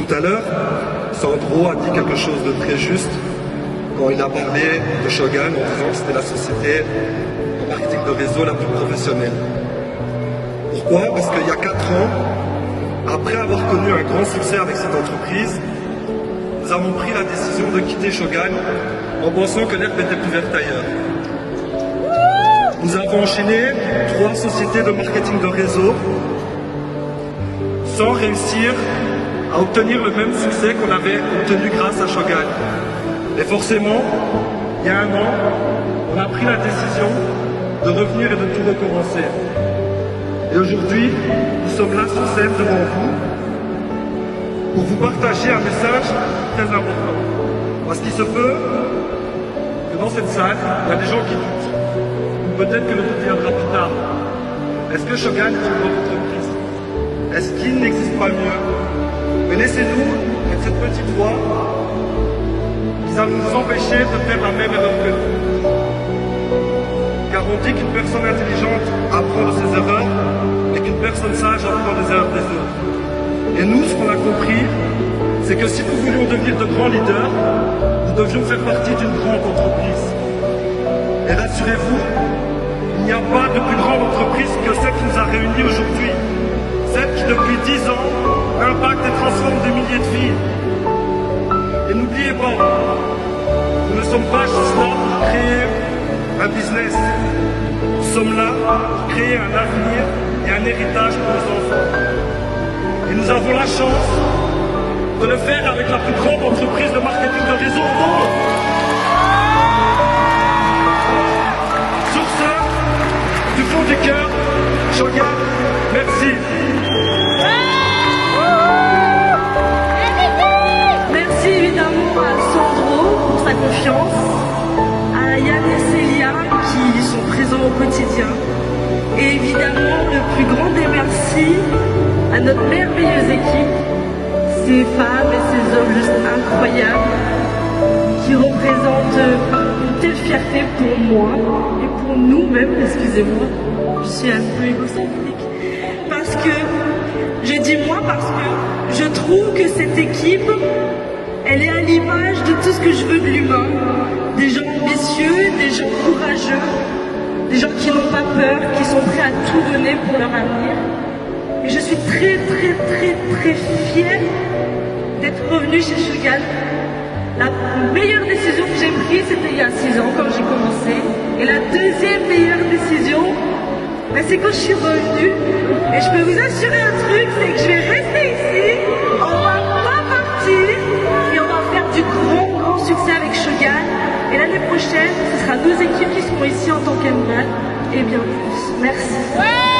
Tout à l'heure, Sandro a dit quelque chose de très juste quand il a parlé de Shogun en disant que c'était la société de marketing de réseau la plus professionnelle. Pourquoi? Parce qu'il y a 4 ans, après avoir connu un grand succès avec cette entreprise, nous avons pris la décision de quitter Shogun en pensant que l'herbe était plus verte ailleurs. Nous avons enchaîné 3 sociétés de marketing de réseau sans réussir à obtenir le même succès qu'on avait obtenu grâce à Shogun. Et forcément, il y a 1 an, on a pris la décision de revenir et de tout recommencer. Et aujourd'hui, nous sommes là sur scène devant vous pour vous partager un message très important. Parce qu'il se peut que dans cette salle, il y a des gens qui doutent. Ou peut-être que le doute viendra plus tard. Est-ce que Shogun est une bonne entreprise? Est-ce qu'il n'existe pas mieux? Mais laissez-nous être cette petite voix qui va nous empêcher de faire la même erreur que nous. Car on dit qu'une personne intelligente apprend de ses erreurs et qu'une personne sage apprend des erreurs des autres. Et nous, ce qu'on a compris, c'est que si nous voulions devenir de grands leaders, nous devions faire partie d'une grande entreprise. Et rassurez-vous, il n'y a pas de plus grande entreprise que celle qui nous a réunis aujourd'hui. Celle qui, depuis 10 ans, impacte et transforme des milliers de vies. Et n'oubliez pas, nous ne sommes pas juste là pour créer un business. Nous sommes là pour créer un avenir et un héritage pour nos enfants. Et nous avons la chance de le faire avec la plus grande entreprise de marketing de réseau au monde. Sur ce, du fond du cœur, Shogun, merci. Merci évidemment à Sandro pour sa confiance, à Yann et Célia qui sont présents au quotidien, et évidemment le plus grand des merci à notre merveilleuse équipe, ces femmes et ces hommes juste incroyables qui représentent une telle fierté pour moi et pour nous-mêmes, excusez-moi, je suis un peu égocentrique, parce que, je dis moi parce que je trouve que cette équipe, elle est à l'image de tout ce que je veux de l'humain, des gens ambitieux, des gens courageux, des gens qui n'ont pas peur, qui sont prêts à tout donner pour leur avenir. Et je suis très fière d'être revenue chez Shogun. La meilleure décision que j'ai prise, c'était il y a 6 ans quand j'ai commencé. Et la deuxième meilleure décision, ben, c'est quand je suis revenue. Et je peux vous assurer un truc, c'est que je vais rester ici, on va pas partir, et on va faire du grand succès avec Shogun. Et l'année prochaine, ce sera nos équipes qui seront ici en tant qu'Emerald, et bien plus. Merci.